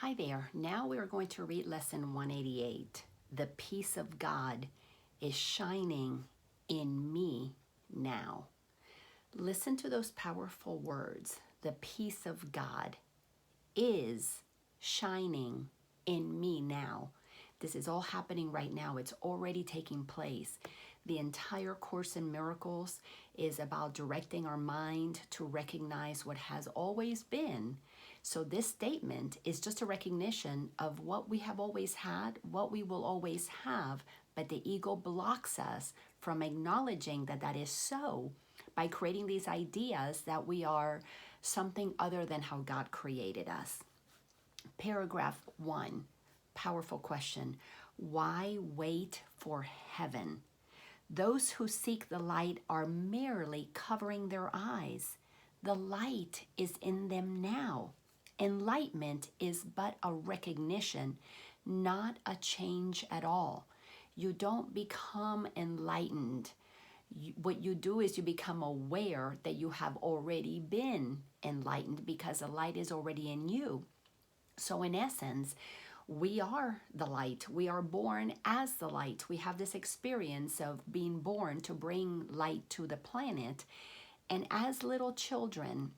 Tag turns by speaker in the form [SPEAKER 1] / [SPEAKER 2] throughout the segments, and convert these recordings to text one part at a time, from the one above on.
[SPEAKER 1] Hi there. Now we are going to read lesson 188. The peace of God is shining in me now. Listen to those powerful words. The peace of God is shining in me now. This is all happening right now. It's already taking place. The entire Course in Miracles is about directing our mind to recognize what has always been. So this statement is just a recognition of what we have always had, what we will always have, but the ego blocks us from acknowledging that that is so by creating these ideas that we are something other than how God created us. Paragraph 1, powerful question. Why wait for heaven? Those who seek the light are merely covering their eyes. The light is in them now. Enlightenment is but a recognition, not a change at all. You don't become enlightened. What you do is you become aware that you have already been enlightened because the light is already in you. So in essence, we are the light. We are born as the light. We have this experience of being born to bring light to the planet. And as little children,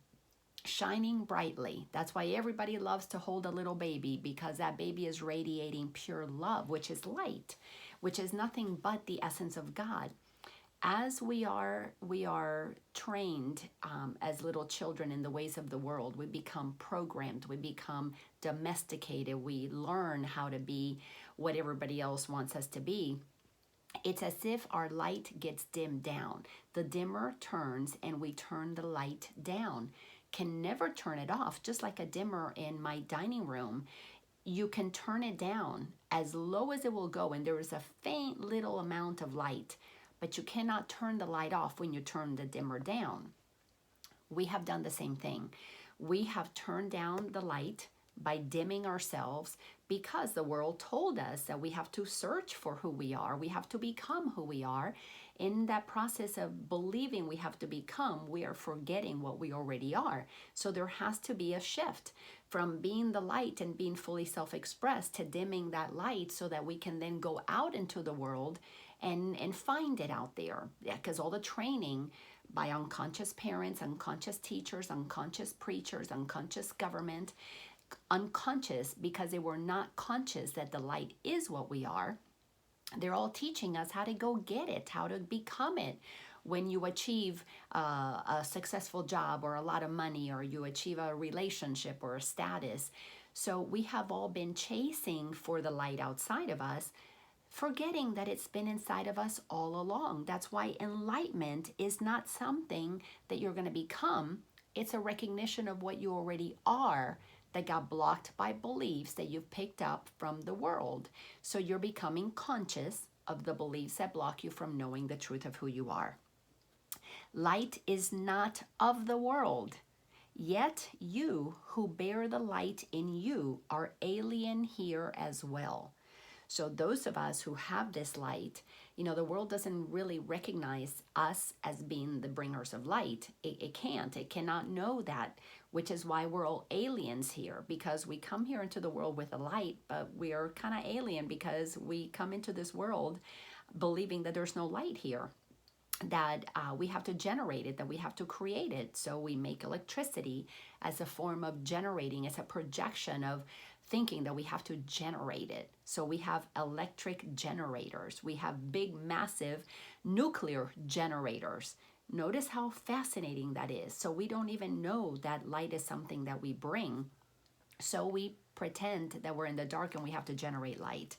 [SPEAKER 1] shining brightly. That's why everybody loves to hold a little baby, because that baby is radiating pure love, which is light, which is nothing but the essence of God. As we are trained as little children in the ways of the world. We become programmed, we become domesticated, we learn how to be what everybody else wants us to be. It's as if our light gets dimmed down. The dimmer turns and we turn the light down. Can never turn it off, just like a dimmer in my dining room. You can turn it down as low as it will go, and there is a faint little amount of light, but you cannot turn the light off when you turn the dimmer down. We have done the same thing. We have turned down the light by dimming ourselves because the world told us that we have to search for who we are. We have to become who we are. In that process of believing we have to become, we are forgetting what we already are. So there has to be a shift from being the light and being fully self-expressed to dimming that light so that we can then go out into the world and find it out there. Yeah, because all the training by unconscious parents, unconscious teachers, unconscious preachers, unconscious government, unconscious because they were not conscious that the light is what we are. They're all teaching us how to go get it, how to become it. When you achieve a successful job or a lot of money, or you achieve a relationship or a status. So we have all been chasing for the light outside of us, forgetting that it's been inside of us all along. That's why enlightenment is not something that you're going to become. It's a recognition of what you already are that got blocked by beliefs that you've picked up from the world. So you're becoming conscious of the beliefs that block you from knowing the truth of who you are. Light is not of the world, yet you who bear the light in you are alien here as well. So those of us who have this light, the world doesn't really recognize us as being the bringers of light. It cannot know that, which is why we're all aliens here, because we come here into the world with a light, but we are kind of alien because we come into this world believing that there's no light here, that we have to generate it, that we have to create it. So we make electricity as a form of generating. It's a projection of thinking that we have to generate it. So we have electric generators. We have big, massive nuclear generators. Notice how fascinating that is. So we don't even know that light is something that we bring. So we pretend that we're in the dark and we have to generate light.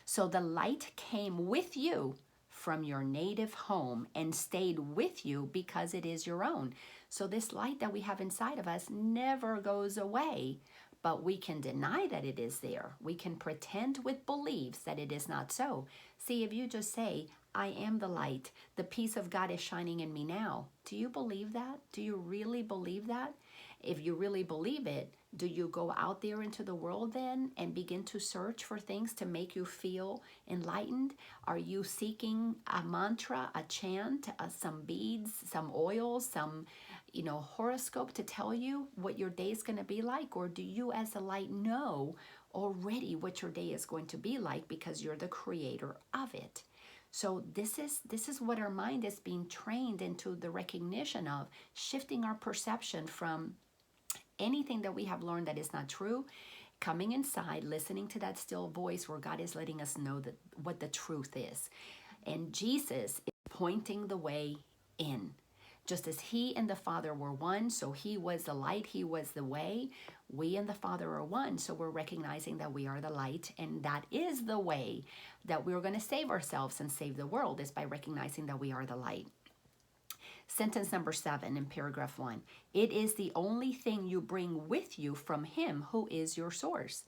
[SPEAKER 1] So the light came with you from your native home and stayed with you because it is your own. So this light that we have inside of us never goes away, but we can deny that it is there. We can pretend with beliefs that it is not so. See, if you just say, I am the light, the peace of God is shining in me now. Do you believe that? Do you really believe that? If you really believe it, do you go out there into the world then and begin to search for things to make you feel enlightened? Are you seeking a mantra, a chant, some beads, some oils, some, horoscope to tell you what your day is going to be like? Or do you as a light know already what your day is going to be like because you're the creator of it? So this is what our mind is being trained into, the recognition of shifting our perception from anything that we have learned that is not true, coming inside, listening to that still voice where God is letting us know that what the truth is. And Jesus is pointing the way in. Just as he and the Father were one, so he was the light, he was the way. We and the Father are one, so we're recognizing that we are the light, and that is the way that we're going to save ourselves and save the world, is by recognizing that we are the light. Sentence number 7 in paragraph 1. It is the only thing you bring with you from him who is your source.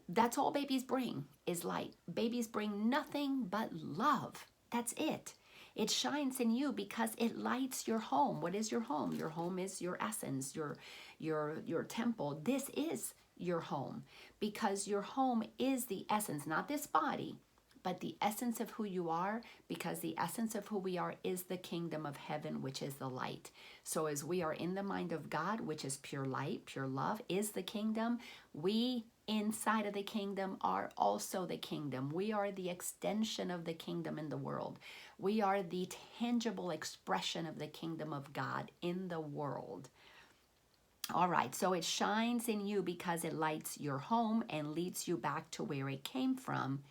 [SPEAKER 1] That's all babies bring, is light. Babies bring nothing but love. That's it. It shines in you because it lights your home. What is your home? Your home is your essence, your temple. This is your home, because your home is the essence, not this body, but the essence of who you are, because the essence of who we are is the kingdom of heaven, which is the light. So as we are in the mind of God, which is pure light, pure love, is the kingdom, we inside of the kingdom are also the kingdom. We are the extension of the kingdom in the world. We are the tangible expression of the kingdom of God in the world. All right, so it shines in you because it lights your home and leads you back to where it came from,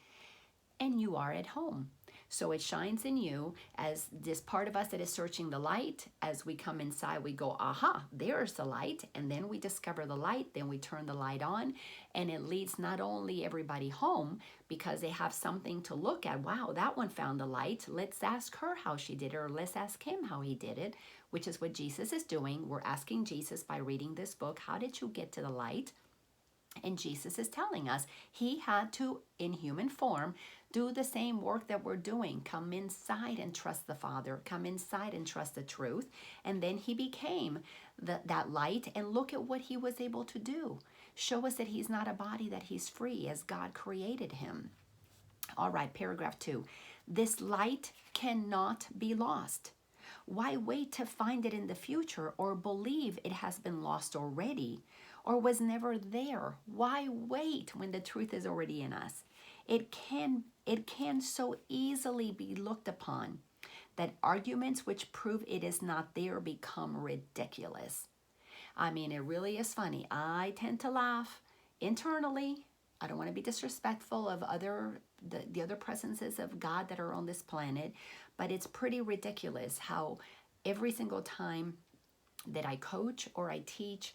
[SPEAKER 1] and you are at home. So it shines in you as this part of us that is searching the light. As we come inside, we go, aha, there's the light. And then we discover the light, then we turn the light on, and it leads not only everybody home because they have something to look at. Wow, that one found the light. Let's ask her how she did it, or let's ask him how he did it, which is what Jesus is doing. We're asking Jesus by reading this book, how did you get to the light? And Jesus is telling us he had to, in human form, do the same work that we're doing. Come inside and trust the Father. Come inside and trust the truth. And then he became that light. And look at what he was able to do. Show us that he's not a body, that he's free as God created him. All right, paragraph 2. This light cannot be lost. Why wait to find it in the future, or believe it has been lost already or was never there? Why wait when the truth is already in us? It can so easily be looked upon that arguments which prove it is not there become ridiculous. I mean, it really is funny. I tend to laugh internally. I don't want to be disrespectful of the other presences of God that are on this planet, but it's pretty ridiculous how every single time that I coach or I teach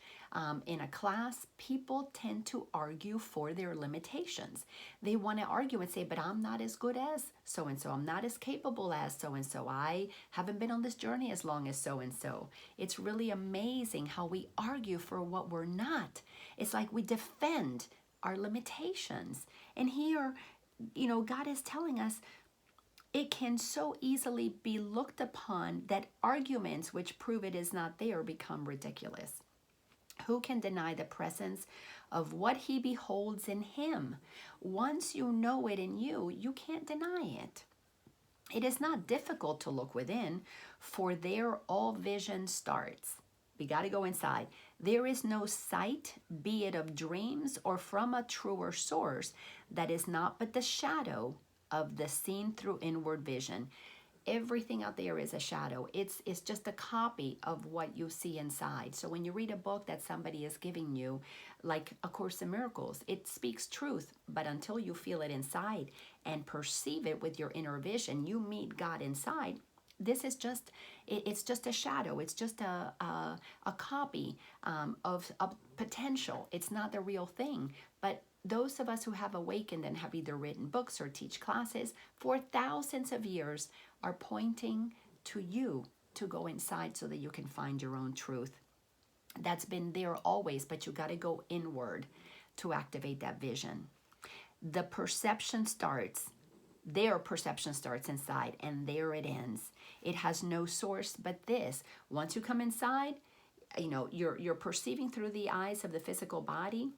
[SPEAKER 1] in a class, people tend to argue for their limitations. They want to argue and say, but I'm not as good as so-and-so. I'm not as capable as so-and-so. I haven't been on this journey as long as so-and-so. It's really amazing how we argue for what we're not. It's like we defend our limitations. And here, God is telling us, it can so easily be looked upon that arguments which prove it is not there become ridiculous. Who can deny the presence of what he beholds in him? Once you know it in you, you can't deny it. It is not difficult to look within, for there all vision starts. We got to go inside. There is no sight, be it of dreams or from a truer source, that is not but the shadow of the seen through inward vision. Everything out there is a shadow. It's just a copy of what you see inside. So when you read a book that somebody is giving you, like A Course in Miracles, it speaks truth, but until you feel it inside and perceive it with your inner vision, you meet God inside. This is just, it's just a shadow. It's just a copy of potential. It's not the real thing. But those of us who have awakened and have either written books or teach classes for thousands of years are pointing to you to go inside so that you can find your own truth. That's been there always, but you got to go inward to activate that vision. The perception starts. Their perception starts inside, and there it ends. It has no source but this. Once you come inside, you're perceiving through the eyes of the physical body,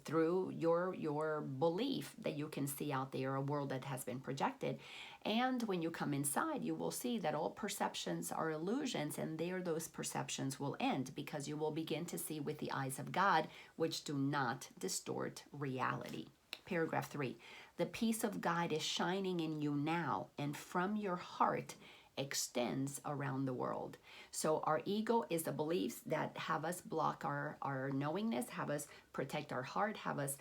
[SPEAKER 1] through your belief that you can see out there, a world that has been projected. And when you come inside, you will see that all perceptions are illusions, and there those perceptions will end, because you will begin to see with the eyes of God, which do not distort reality. Paragraph 3. The peace of God is shining in you now, and from your heart extends around the world. So our ego is the beliefs that have us block our knowingness, have us protect our heart, have us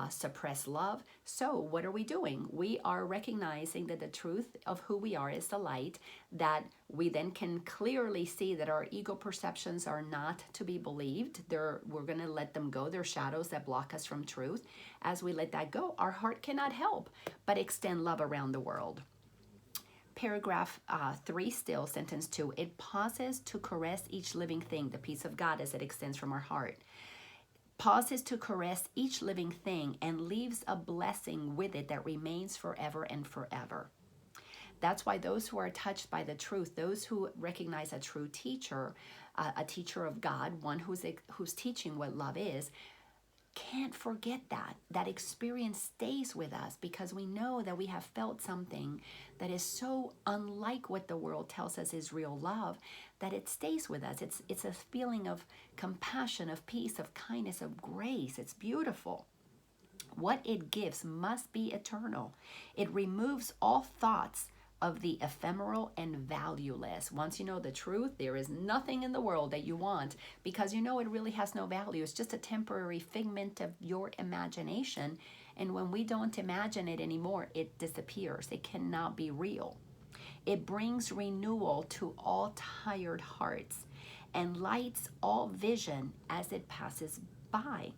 [SPEAKER 1] suppress love. So what are we doing? We are recognizing that the truth of who we are is the light, that we then can clearly see that our ego perceptions are not to be believed. We're going to let them go. They're shadows that block us from truth. As we let that go, our heart cannot help but extend love around the world. Paragraph 3 still, sentence 2. It pauses to caress each living thing, the peace of God as it extends from our heart. Pauses to caress each living thing and leaves a blessing with it that remains forever and forever. That's why those who are touched by the truth, those who recognize a true teacher, a teacher of God, one who's teaching what love is, can't forget that experience stays with us, because we know that we have felt something that is so unlike what the world tells us is real love, that it stays with us. It's a feeling of compassion, of peace, of kindness, of grace. It's beautiful. What it gives must be eternal. It removes all thoughts of the ephemeral and valueless. Once you know the truth, there is nothing in the world that you want, because you know it really has no value. It's just a temporary figment of your imagination. And when we don't imagine it anymore, it disappears. It cannot be real. It brings renewal to all tired hearts and lights all vision as it passes by.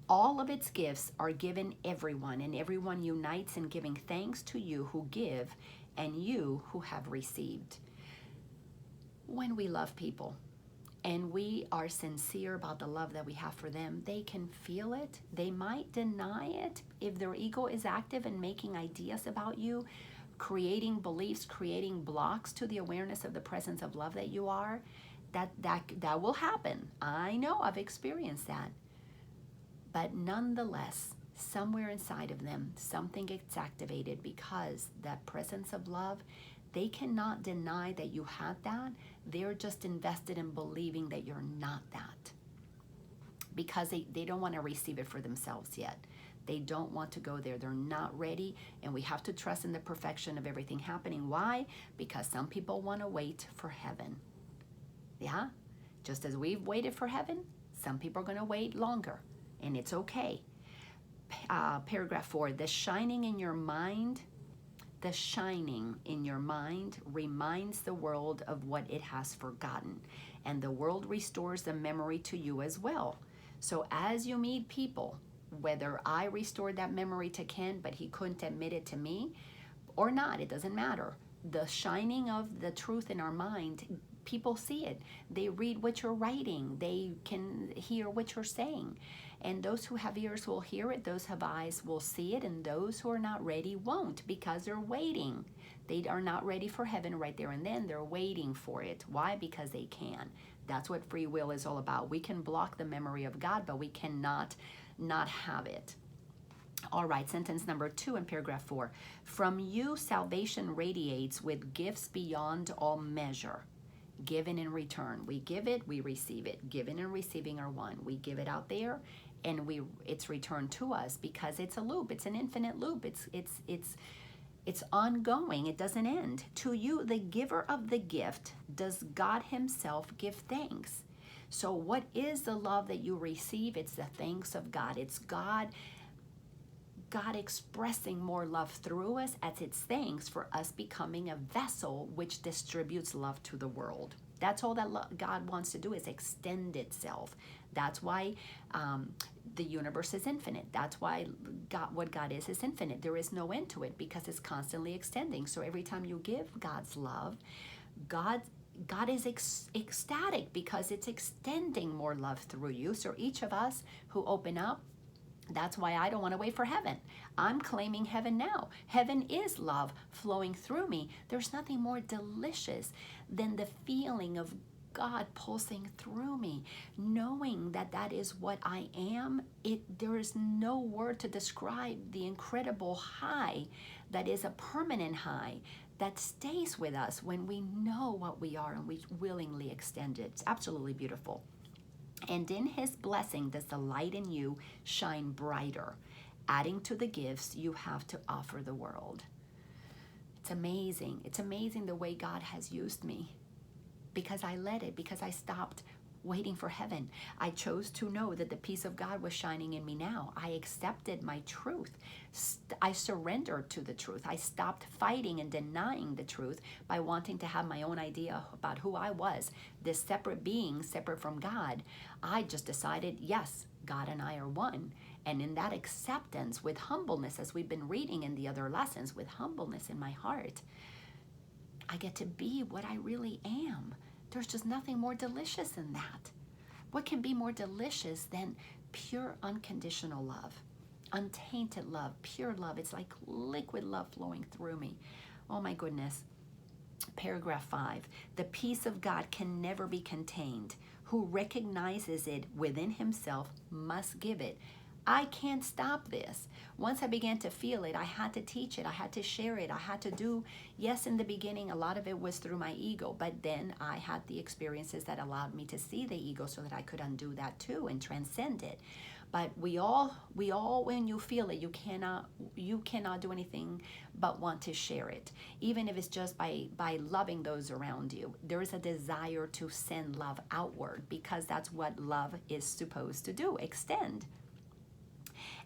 [SPEAKER 1] All of its gifts are given everyone, and everyone unites in giving thanks to you who give and you who have received. When we love people and we are sincere about the love that we have for them, they can feel it. They might deny it if their ego is active and making ideas about you, creating beliefs, creating blocks to the awareness of the presence of love that you are. That will happen. I know, I've experienced that. But nonetheless, somewhere inside of them, something gets activated, because that presence of love, they cannot deny that you had that. They're just invested in believing that you're not that, because they don't want to receive it for themselves yet. They don't want to go there. They're not ready, and we have to trust in the perfection of everything happening. Why? Because some people want to wait for heaven. Yeah? Just as we've waited for heaven, some people are going to wait longer. And it's okay. Paragraph 4, the shining in your mind reminds the world of what it has forgotten, and the world restores the memory to you as well. So as you meet people, whether I restored that memory to Ken, but he couldn't admit it to me, or not, it doesn't matter. The shining of the truth in our mind, people see it. They read what you're writing. They can hear what you're saying. And those who have ears will hear it. Those who have eyes will see it. And those who are not ready won't, because they're waiting. They are not ready for heaven right there and then. They're waiting for it. Why? Because they can. That's what free will is all about. We can block the memory of God, but we cannot not have it. All right, sentence number 2 in paragraph 4. From you, salvation radiates with gifts beyond all measure. Given in return. We give it, we receive it. Giving and receiving are one. We give it out there, and it's returned to us, because it's a loop. It's an infinite loop. It's ongoing. It doesn't end. To you, the giver of the gift, does God himself give thanks. So what is the love that you receive? It's the thanks of God. It's God expressing more love through us as its thanks for us becoming a vessel which distributes love to the world. That's all that God wants to do, is extend itself. That's why the universe is infinite. That's why what God is infinite. There is no end to it, because it's constantly extending. So every time you give God's love, God is ecstatic, because it's extending more love through you. So each of us who open up, that's why I don't want to wait for heaven. I'm claiming heaven now. Heaven is love flowing through me. There's nothing more delicious than the feeling of God pulsing through me, knowing that that is what I am. There is no word to describe the incredible high that is a permanent high that stays with us when we know what we are and we willingly extend it. It's absolutely beautiful. And in his blessing does the light in you shine brighter, adding to the gifts you have to offer the world. It's amazing. It's amazing the way God has used me, because I let it, because I stopped waiting for heaven. I chose to know that the peace of God was shining in me now. I accepted my truth. I surrendered to the truth. I stopped fighting and denying the truth by wanting to have my own idea about who I was, this separate being, separate from God. I just decided, yes, God and I are one. And in that acceptance, with humbleness, as we've been reading in the other lessons, with humbleness in my heart, I get to be what I really am. There's just nothing more delicious than that. What can be more delicious than pure unconditional love, untainted love, pure love? It's like liquid love flowing through me. Oh my goodness. Paragraph 5, the peace of God can never be contained. Who recognizes it within himself must give it. I can't stop this. Once I began to feel it, I had to teach it. I had to share it. I had to do, yes, in the beginning, a lot of it was through my ego, but then I had the experiences that allowed me to see the ego so that I could undo that too and transcend it. But we all, when you feel it, you cannot do anything but want to share it. Even if it's just by loving those around you. There is a desire to send love outward, because that's what love is supposed to do, extend.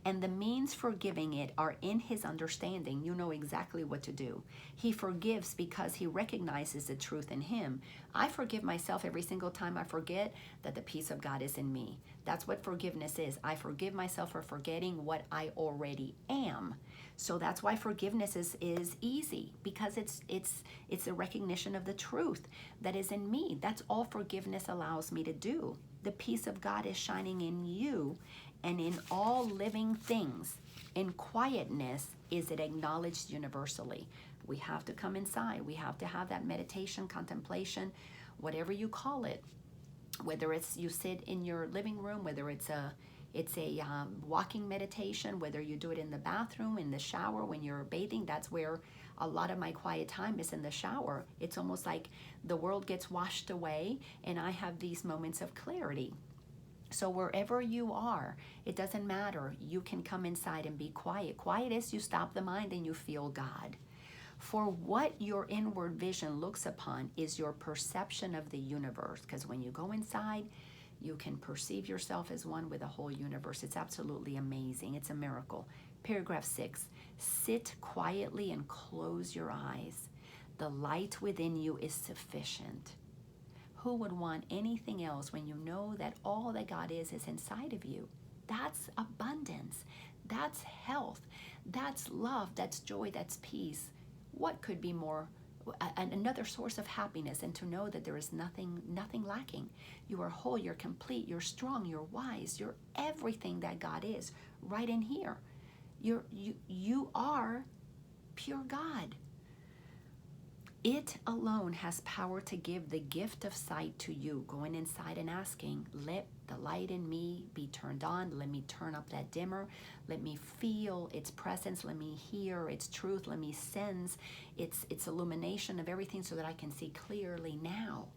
[SPEAKER 1] And the means for giving it are in his understanding. You know exactly what to do. He forgives because he recognizes the truth in him. I forgive myself every single time I forget that the peace of God is in me. That's what forgiveness is. I forgive myself for forgetting what I already am. So that's why forgiveness is easy, because it's a recognition of the truth that is in me. That's all forgiveness allows me to do. The peace of God is shining in you and in all living things. In quietness is it acknowledged universally. We have to come inside. We have to have that meditation, contemplation, whatever you call it. Whether it's you sit in your living room, whether it's a walking meditation, whether you do it in the bathroom, in the shower, when you're bathing. That's where a lot of my quiet time is, in the shower. It's almost like the world gets washed away and I have these moments of clarity. So wherever you are, it doesn't matter. You can come inside and be quiet. Quiet is you stop the mind and you feel God. For what your inward vision looks upon is your perception of the universe. Because when you go inside, you can perceive yourself as one with the whole universe. It's absolutely amazing. It's a miracle. Paragraph 6, sit quietly and close your eyes. The light within you is sufficient. Who would want anything else when you know that all that God is inside of you? That's abundance. That's health. That's love. That's joy. That's peace. What could be more another source of happiness, and to know that there is nothing lacking? You are whole, you're complete, you're strong, you're wise, you're everything that God is right in here. You are pure God. It alone has power to give the gift of sight to you. Going inside and asking, let the light in me be turned on. Let me turn up that dimmer. Let me feel its presence. Let me hear its truth. Let me sense its illumination of everything so that I can see clearly now.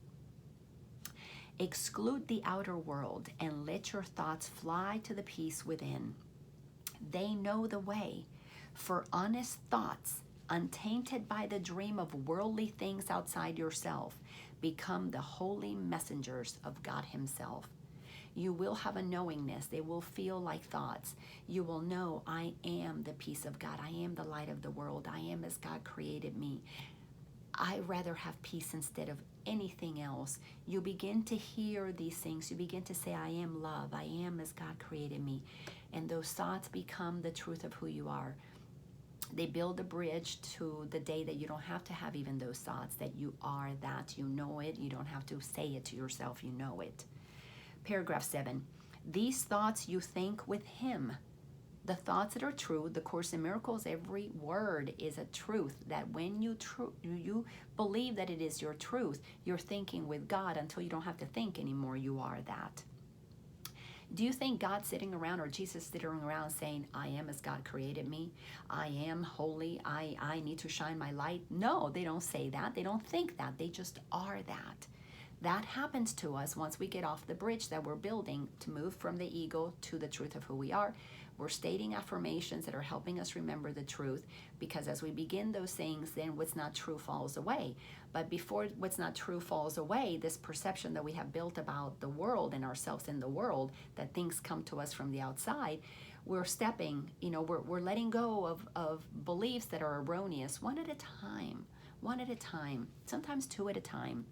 [SPEAKER 1] Exclude the outer world and let your thoughts fly to the peace within. They know the way, for honest thoughts, untainted by the dream of worldly things outside yourself, become the holy messengers of God himself. You will have a knowingness. They will feel like thoughts. You will know, I am the peace of God. I am the light of the world. I am as God created me. I rather have peace instead of anything else. You begin to hear these things. You begin to say, I am love. I am as God created me. And those thoughts become the truth of who you are. They build a bridge to the day that you don't have to have even those thoughts, that you are that, you know it. You don't have to say it to yourself, you know it. Paragraph 7, these thoughts you think with him. The thoughts that are true, the Course in Miracles, every word is a truth. That when you believe that it is your truth, you're thinking with God until you don't have to think anymore. You are that. Do you think God's sitting around, or Jesus sitting around saying, I am as God created me, I am holy, I need to shine my light? No, they don't say that. They don't think that. They just are that. That happens to us once we get off the bridge that we're building to move from the ego to the truth of who we are. We're stating affirmations that are helping us remember the truth, because as we begin those things, then what's not true falls away. But before what's not true falls away, this perception that we have built about the world and ourselves in the world, that things come to us from the outside, we're stepping, we're letting go of beliefs that are erroneous one at a time, sometimes two at a time.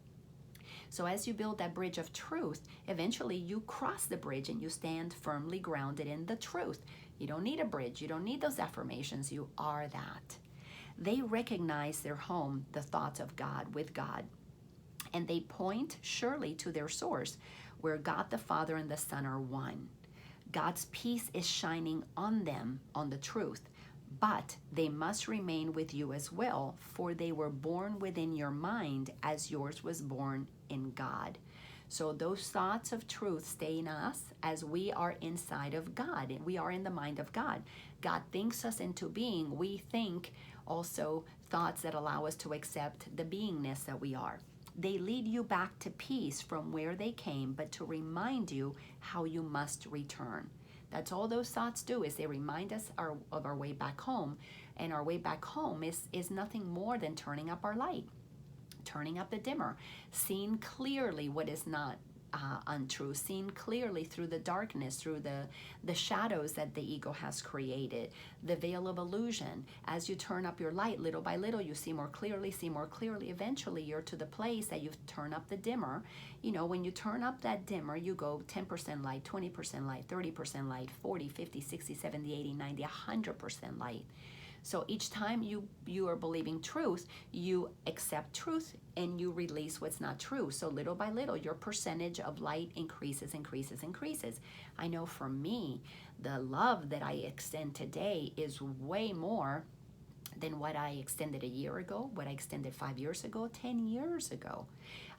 [SPEAKER 1] So as you build that bridge of truth, eventually you cross the bridge and you stand firmly grounded in the truth. You don't need a bridge. You don't need those affirmations. You are that. They recognize their home, the thoughts of God, with God. And they point surely to their source, where God the Father and the Son are one. God's peace is shining on them, on the truth. But they must remain with you as well, for they were born within your mind as yours was born in God. So those thoughts of truth stay in us as we are inside of God. We are in the mind of God. God thinks us into being. We think also thoughts that allow us to accept the beingness that we are. They lead you back to peace from where they came, but to remind you how you must return. That's all those thoughts do, is they remind us of our way back home. And our way back home is nothing more than turning up our light, turning up the dimmer, seeing clearly what is not untrue, seeing clearly through the darkness, through the shadows that the ego has created, the veil of illusion. As you turn up your light, little by little, you see more clearly, Eventually, you're to the place that you turn up the dimmer. When you turn up that dimmer, you go 10% light, 20% light, 30% light, 40, 50, 60, 70, 80, 90, 100% light. So each time you are believing truth, you accept truth and you release what's not true. So little by little, your percentage of light increases. I know for me, the love that I extend today is way more than what I extended a year ago, what I extended 5 years ago, 10 years ago.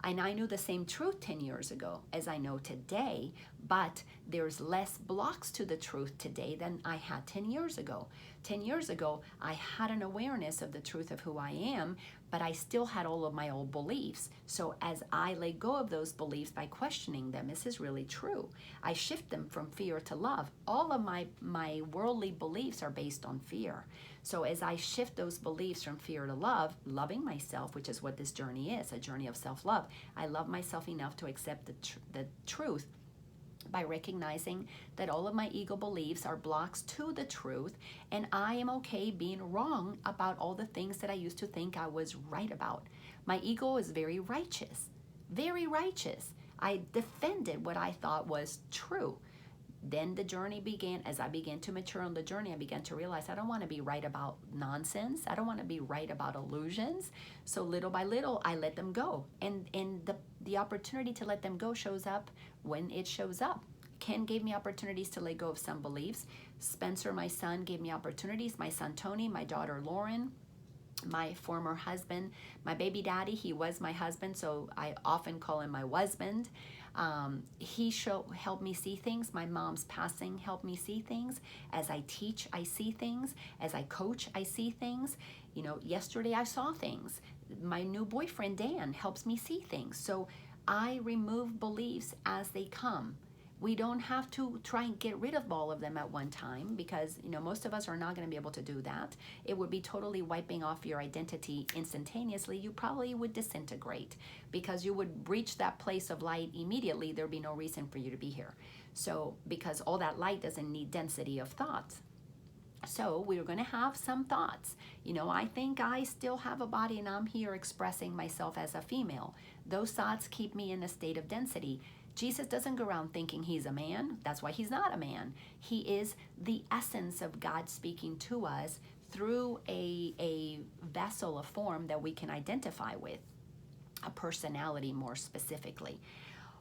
[SPEAKER 1] And I knew the same truth 10 years ago as I know today, but there's less blocks to the truth today than I had 10 years ago. 10 years ago, I had an awareness of the truth of who I am, but I still had all of my old beliefs. So as I let go of those beliefs by questioning them, this is really true. I shift them from fear to love. All of my worldly beliefs are based on fear. So as I shift those beliefs from fear to love, loving myself, which is what this journey is, a journey of self-love. I love myself enough to accept the truth by recognizing that all of my ego beliefs are blocks to the truth, and I am okay being wrong about all the things that I used to think I was right about. My ego is very righteous, very righteous. I defended what I thought was true. Then the journey began. As I began to mature on the journey, I began to realize I don't want to be right about nonsense. I don't want to be right about illusions. So little by little, I let them go. And the opportunity to let them go shows up when it shows up. Ken gave me opportunities to let go of some beliefs. Spencer, my son, gave me opportunities. My son, Tony, my daughter, Lauren, my former husband, my baby daddy, he was my husband, so I often call him my husband. He helped me see things. My mom's passing helped me see things. As I teach, I see things. As I coach, I see things. Yesterday I saw things. My new boyfriend, Dan, helps me see things. So I remove beliefs as they come. We don't have to try and get rid of all of them at one time, because most of us are not going to be able to do that. It would be totally wiping off your identity instantaneously. You probably would disintegrate because you would reach that place of light immediately. There'd be no reason for you to be here. So because all that light doesn't need density of thoughts. So we're going to have some thoughts. I think I still have a body and I'm here expressing myself as a female. Those thoughts keep me in a state of density. Jesus doesn't go around thinking he's a man. That's why he's not a man. He is the essence of God speaking to us through a vessel, a form that we can identify with, a personality more specifically.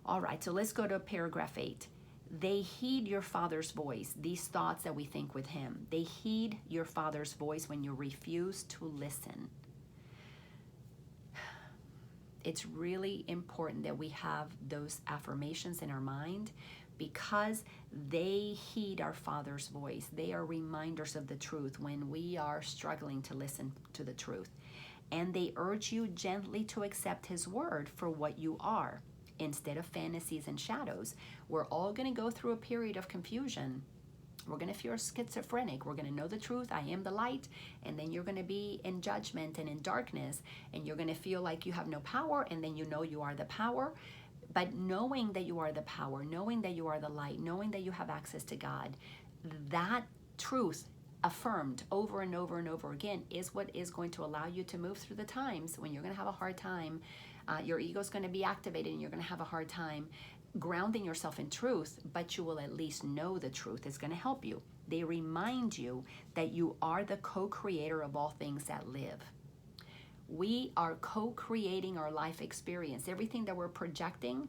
[SPEAKER 1] All right, so let's go to paragraph 8. They heed your Father's voice, these thoughts that we think with Him. They heed your Father's voice when you refuse to listen. It's really important that we have those affirmations in our mind because they heed our Father's voice. They are reminders of the truth when we are struggling to listen to the truth. And they urge you gently to accept His word for what you are, instead of fantasies and shadows. We're all going to go through a period of confusion. We're going to feel schizophrenic. We're going to know the truth. I am the light. And then you're going to be in judgment and in darkness. And you're going to feel like you have no power. And then you know you are the power. But knowing that you are the power, knowing that you are the light, knowing that you have access to God, that truth affirmed over and over and over again is what is going to allow you to move through the times when you're going to have a hard time. Your ego is going to be activated and you're going to have a hard time grounding yourself in truth, but you will at least know the truth. It's going to help you. They remind you that you are the co-creator of all things that live. We are co-creating our life experience. Everything that we're projecting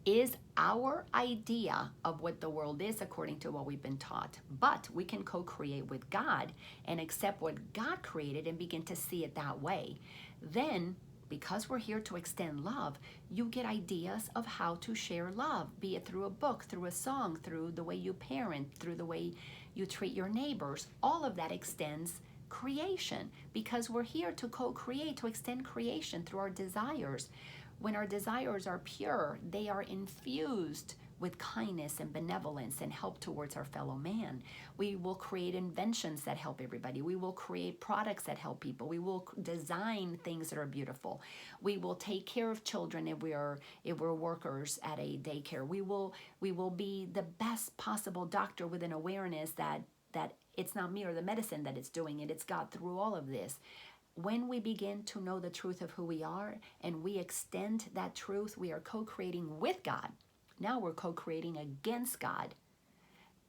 [SPEAKER 1] is our idea of what the world is according to what we've been taught. But we can co-create with God and accept what God created and begin to see it that way. Then, because we're here to extend love, you get ideas of how to share love, be it through a book, through a song, through the way you parent, through the way you treat your neighbors. All of that extends creation because we're here to co-create, to extend creation through our desires. When our desires are pure, they are infused with kindness and benevolence and help towards our fellow man. We will create inventions that help everybody. We will create products that help people. We will design things that are beautiful. We will take care of children if we're workers at a daycare. We will be the best possible doctor with an awareness that it's not me or the medicine that is doing it. It's God through all of this. When we begin to know the truth of who we are and we extend that truth, we are co-creating with God. Now we're co-creating against God.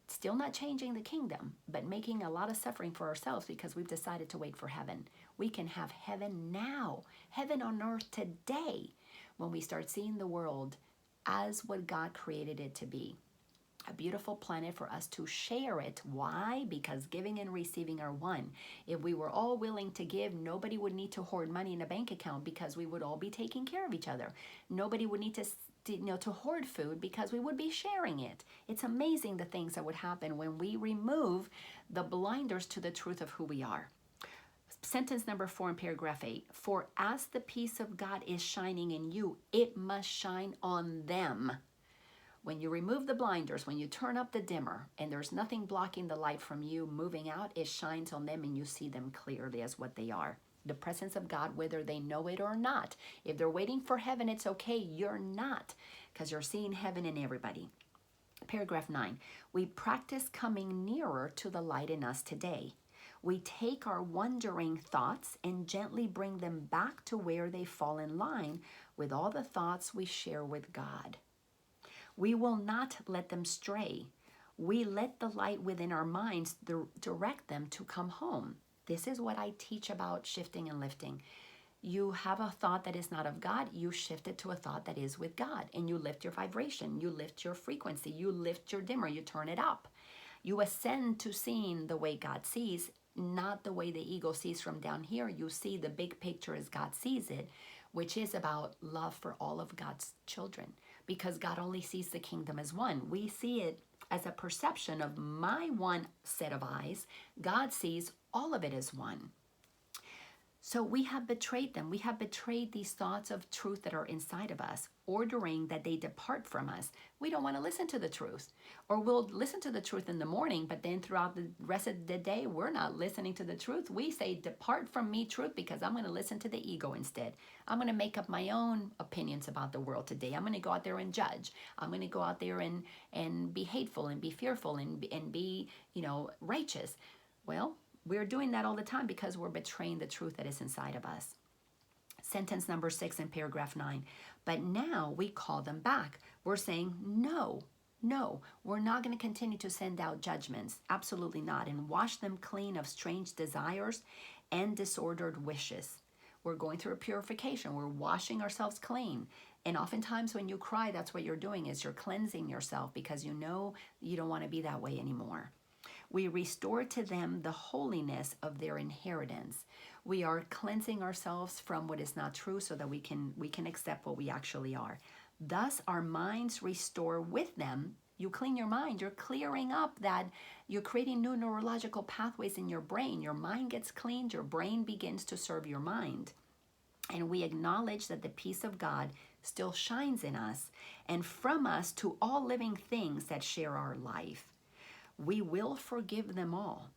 [SPEAKER 1] Still not changing the kingdom, but making a lot of suffering for ourselves because we've decided to wait for heaven. We can have heaven now, heaven on earth today, when we start seeing the world as what God created it to be. A beautiful planet for us to share it. Why? Because giving and receiving are one. If we were all willing to give, nobody would need to hoard money in a bank account because we would all be taking care of each other. Nobody would need to hoard food because we would be sharing it. It's amazing the things that would happen when we remove the blinders to the truth of who we are. Sentence number 4 in paragraph 8. For as the peace of God is shining in you, it must shine on them. When you remove the blinders, when you turn up the dimmer, and there's nothing blocking the light from you moving out, it shines on them and you see them clearly as what they are. The presence of God, whether they know it or not. If they're waiting for heaven, it's okay. You're not, because you're seeing heaven in everybody. Paragraph 9. We practice coming nearer to the light in us today. We take our wandering thoughts and gently bring them back to where they fall in line with all the thoughts we share with God. We will not let them stray. We let the light within our minds direct them to come home. This is what I teach about shifting and lifting. You have a thought that is not of God, you shift it to a thought that is with God, and you lift your vibration, you lift your frequency, you lift your dimmer, you turn it up. You ascend to seeing the way God sees, not the way the ego sees from down here. You see the big picture as God sees it, which is about love for all of God's children. Because God only sees the kingdom as one. We see it as a perception of my one set of eyes. God sees all of it as one. So we have betrayed them. We have betrayed these thoughts of truth that are inside of us, ordering that they depart from us. We don't want to listen to the truth. Or we'll listen to the truth in the morning, but then throughout the rest of the day, we're not listening to the truth. We say, depart from me, truth, because I'm going to listen to the ego instead. I'm going to make up my own opinions about the world today. I'm going to go out there and judge. I'm going to go out there and be hateful and be fearful and be, righteous. Well, we're doing that all the time because we're betraying the truth that is inside of us. Sentence number 6 in paragraph 9. But now we call them back. We're saying, no, we're not going to continue to send out judgments. Absolutely not. And wash them clean of strange desires and disordered wishes. We're going through a purification. We're washing ourselves clean. And oftentimes when you cry, that's what you're doing, is you're cleansing yourself because you know you don't want to be that way anymore. We restore to them the holiness of their inheritance. We are cleansing ourselves from what is not true so that we can accept what we actually are. Thus our minds restore with them. You clean your mind, you're clearing up that, you're creating new neurological pathways in your brain. Your mind gets cleaned, your brain begins to serve your mind. And we acknowledge that the peace of God still shines in us and from us to all living things that share our life. We will forgive them all,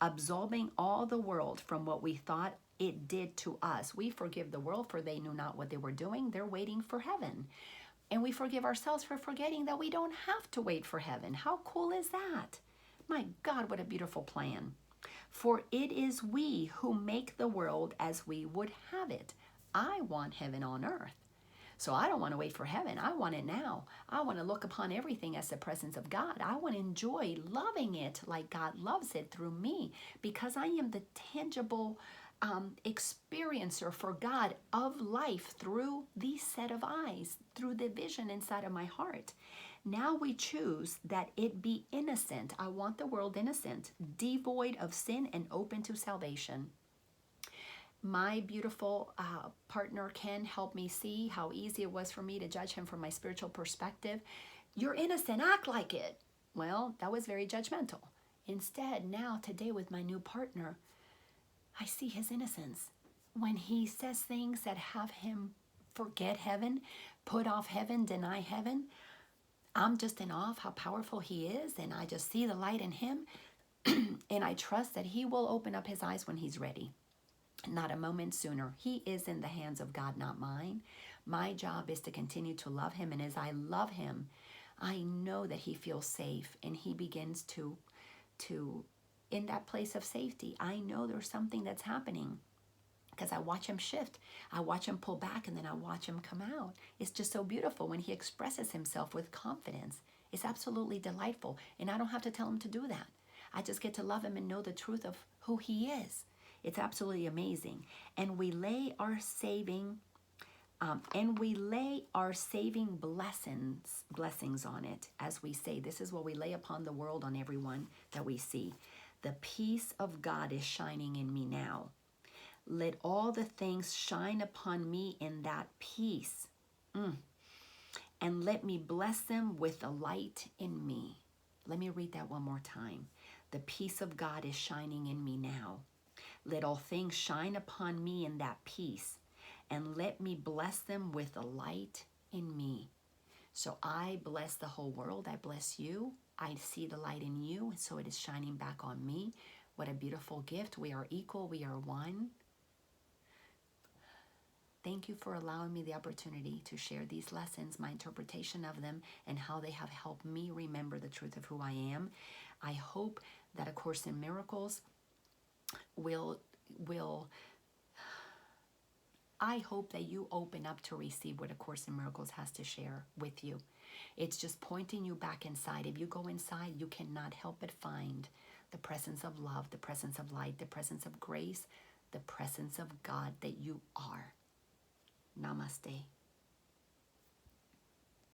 [SPEAKER 1] absolving all the world from what we thought it did to us. We forgive the world, for they knew not what they were doing. They're waiting for heaven. And we forgive ourselves for forgetting that we don't have to wait for heaven. How cool is that? My God, what a beautiful plan. For it is we who make the world as we would have it. I want heaven on earth. So I don't want to wait for heaven. I want it now. I want to look upon everything as the presence of God. I want to enjoy loving it like God loves it through me, because I am the tangible experiencer for God of life through these set of eyes, through the vision inside of my heart. Now we choose that it be innocent. I want the world innocent, devoid of sin and open to salvation. My beautiful partner Ken helped me see how easy it was for me to judge him from my spiritual perspective. You're innocent, act like it. Well, that was very judgmental. Instead, now today with my new partner, I see his innocence. When he says things that have him forget heaven, put off heaven, deny heaven, I'm just in awe of how powerful he is, and I just see the light in him, and I trust that he will open up his eyes when he's ready. Not a moment sooner. He is in the hands of God, not mine. My job is to continue to love him, and as I love him, I know that he feels safe, and he begins to in that place of safety. I know there's something that's happening because I watch him shift. I watch him pull back, and then I watch him come out. It's just so beautiful when he expresses himself with confidence. It's absolutely delightful, and I don't have to tell him to do that. I just get to love him and know the truth of who he is. It's absolutely amazing. And we lay our saving blessings on it. As we say, this is what we lay upon the world, on everyone that we see. The peace of God is shining in me now. Let all the things shine upon me in that peace. And let me bless them with the light in me. Let me read that one more time. The peace of God is shining in me now. Let all things shine upon me in that peace, and let me bless them with the light in me. So I bless the whole world. I bless you. I see the light in you, and so it is shining back on me. What a beautiful gift. We are equal. We are one. Thank you for allowing me the opportunity to share these lessons, my interpretation of them, and how they have helped me remember the truth of who I am. I hope that A Course in Miracles I hope that you open up to receive what A Course in Miracles has to share with you. It's just pointing you back inside. If you go inside, you cannot help but find the presence of love, the presence of light, the presence of grace, the presence of God that you are. Namaste.